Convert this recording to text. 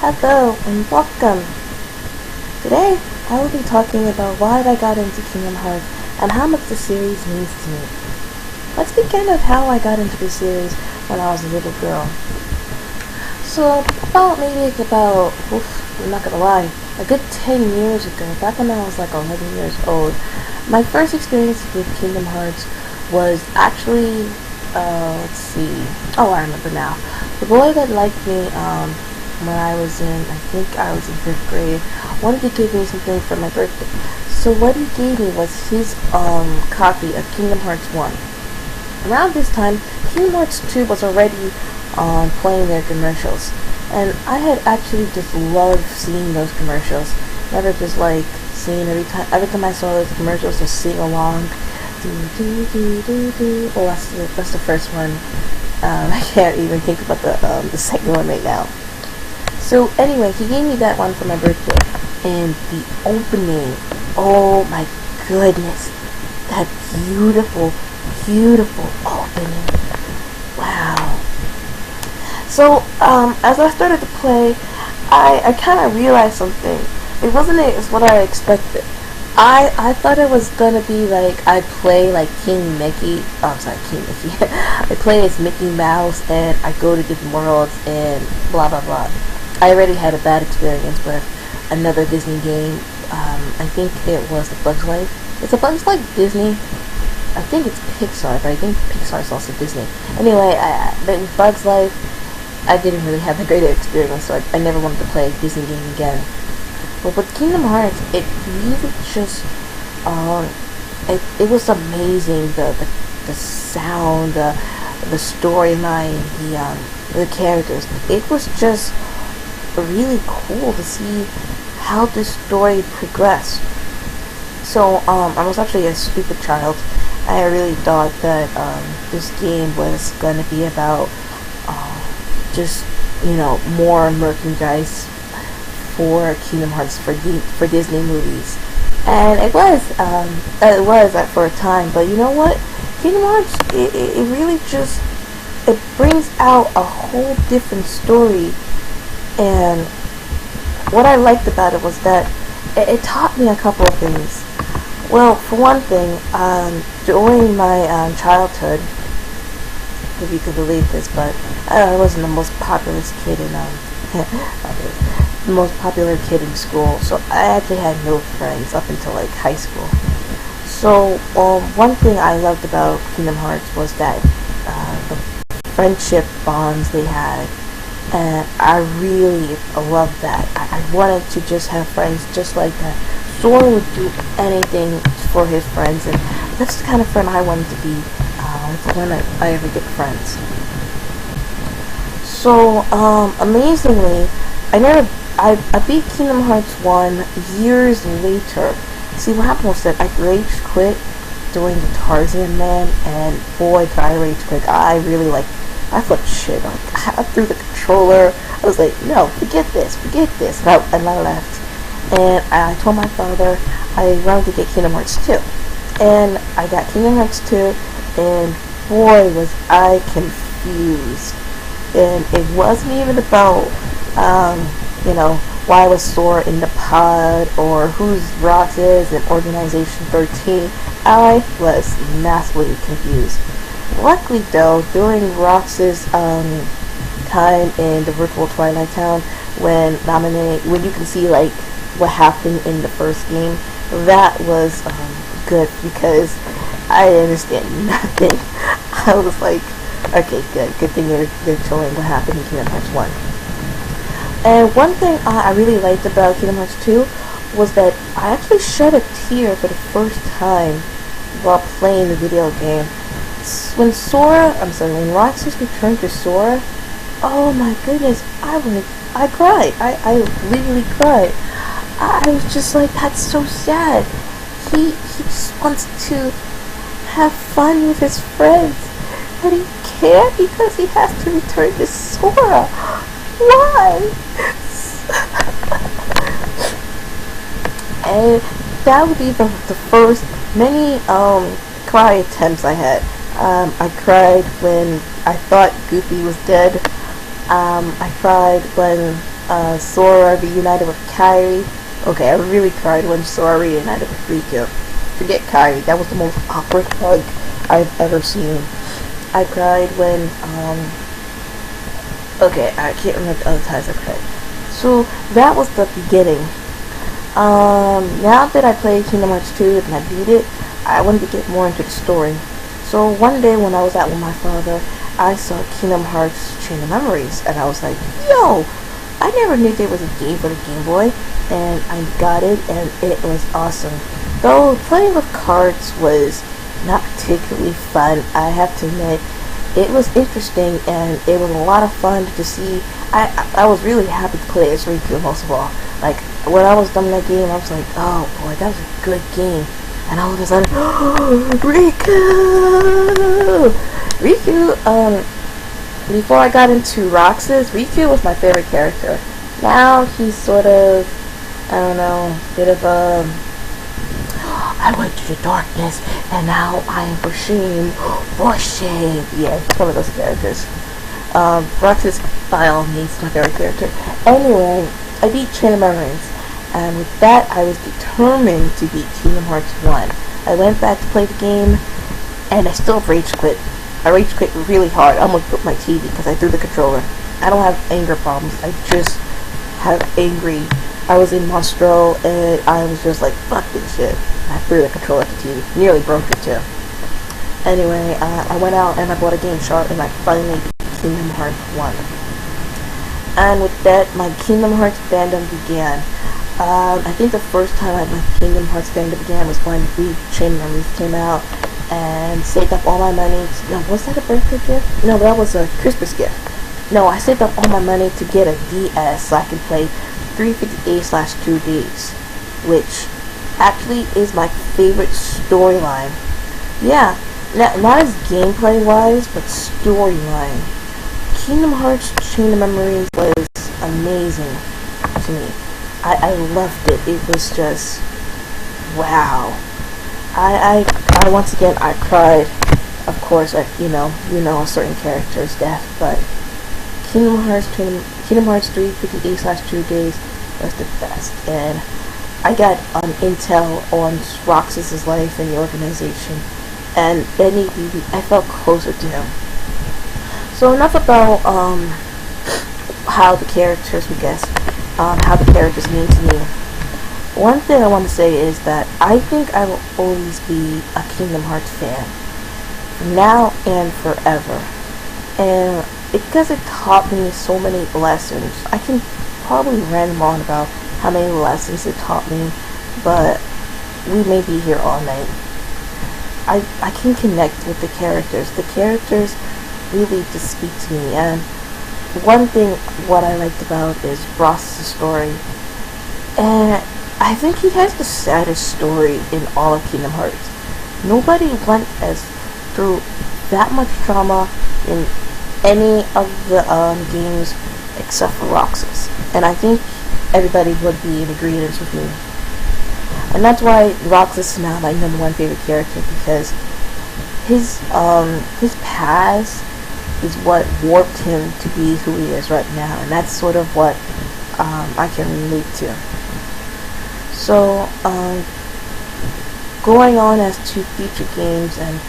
Hello and welcome. Today I will be talking about why I got into Kingdom Hearts and how much the series means to me. Let's begin with how I got into the series when I was a little girl. So I'm not gonna lie, a good 10 years ago, back when I was like 11 years old, my first experience with Kingdom Hearts was actually, I remember now. The boy that liked me, when I was in 5th grade, wanted to give me something for my birthday. So what he gave me was his copy of Kingdom Hearts 1. Around this time, Kingdom Hearts 2 was already playing their commercials. And I had actually just loved seeing those commercials. Never just like seeing every time I saw those commercials, just sing along. Well, that's the first one. I can't even think about the second one right now. So anyway, he gave me that one for my birthday, and the opening, oh my goodness, that beautiful, beautiful opening. Wow. So as I started to play, I kind of realized something. It wasn't as what I expected. I thought it was gonna be like I play like King Mickey. Oh, I'm sorry, King Mickey. I play as Mickey Mouse and I go to different worlds and blah blah blah. I already had a bad experience with another Disney game. I think it was The Bug's Life. It's a Bug's Life Disney. I think it's Pixar, but I think Pixar is also Disney. Anyway, with Bug's Life, I didn't really have a great experience, so I never wanted to play a Disney game again. But with Kingdom Hearts, it really just, it was amazing. The sound, the storyline, the characters. It was just really cool to see how this story progressed. So I was actually a stupid child. I really thought that this game was going to be about just more merchandise for Kingdom Hearts for Disney movies, and it was for a time. But you know what, Kingdom Hearts it really just it brings out a whole different story. And what I liked about it was that it taught me a couple of things. Well, for one thing, during my childhood, if you can believe this, but I wasn't the most popular kid in the most popular kid in school, so I actually had no friends up until like high school. So one thing I loved about Kingdom Hearts was that the friendship bonds they had. And I really loved that. I wanted to just have friends just like that. Sora would do anything for his friends, and that's the kind of friend I wanted to be when I ever get friends. So amazingly, I beat Kingdom Hearts 1 years later. See, what happened was that I rage quit doing the Tarzan Man, and boy did I rage quit. I flipped shit. I threw the controller. I was like, no, forget this. And I left. And I told my father I wanted to get Kingdom Hearts 2. And I got Kingdom Hearts 2, and boy, was I confused. And it wasn't even about, why was Sora in the pod, or who's Roxas and Organization 13. I was massively confused. Luckily though, during Rox's time in the virtual Twilight Town, when you can see like what happened in the first game, that was good because I didn't understand nothing. I was like, okay, good thing they're showing what happened in Kingdom Hearts 1. And one thing I really liked about Kingdom Hearts 2 was that I actually shed a tear for the first time while playing the video game. When Roxas returned to Sora, oh my goodness, I cried. I literally cried. I was just like, that's so sad. He just wants to have fun with his friends, but he can't because he has to return to Sora. Why? And that would be the first many cry attempts I had. I cried when I thought Goofy was dead. I cried when Sora reunited with Kairi. Okay, I really cried when Sora reunited with Riku. Forget Kairi, that was the most awkward hug I've ever seen. I cried when, okay, I can't remember the other times I cried. So, that was the beginning. Now that I played Kingdom Hearts 2 and I beat it, I wanted to get more into the story. So one day when I was out with my father, I saw Kingdom Hearts Chain of Memories, and I was like, yo, I never knew there was a game for the Game Boy, and I got it, and it was awesome. Though playing with cards was not particularly fun, I have to admit, it was interesting, and it was a lot of fun to see. I was really happy to play as Riku, most of all. Like, when I was done with that game, I was like, oh boy, that was a good game. And all of a sudden, Riku, before I got into Roxas, Riku was my favorite character. Now he's sort of, I don't know, bit of I went to the darkness, and now I am for shame, for shame. Yeah, he's one of those characters. Roxas, by all means, my favorite character. Anyway, I beat Chain of Memories. And with that, I was determined to beat Kingdom Hearts 1. I went back to play the game, and I still rage quit. I rage quit really hard. I almost broke my TV because I threw the controller. I don't have anger problems. I just have angry. I was in Monstro, and I was just like, fuck this shit. I threw the controller at the TV. Nearly broke it too. Anyway, I went out and I bought a Game Shark, and I finally beat Kingdom Hearts 1. And with that, my Kingdom Hearts fandom began. I think the first time my Kingdom Hearts fandom began was when Chain of Memories came out, and saved up all my money. No, was that a birthday gift? No, that was a Christmas gift. No, I saved up all my money to get a DS so I could play 358/2Ds, which actually is my favorite storyline. Yeah, not as gameplay wise, but storyline. Kingdom Hearts Chain of Memories was amazing to me. I loved it. It was just wow. I once again I cried. Of course, you know a certain character's death, but Kingdom Hearts 358/2Ds was the best, and I got intel on Roxas's life and the organization, and Benny BB. I felt closer to him. So enough about how the characters, how the characters mean to me. One thing I want to say is that I think I will always be a Kingdom Hearts fan, from now and forever. And because it taught me so many lessons, I can probably rant on about how many lessons it taught me, but we may be here all night. I can connect with the characters. The characters really just speak to me, and one thing what I liked about is Ross's story, and I think he has the saddest story in all of Kingdom Hearts. Nobody went through that much trauma in any of the games except for Roxas, and I think everybody would be in agreement with me. And that's why Roxas is now my #1 favorite character, because his past is what warped him to be who he is right now, and that's sort of what I can relate to. So, going on as to future games and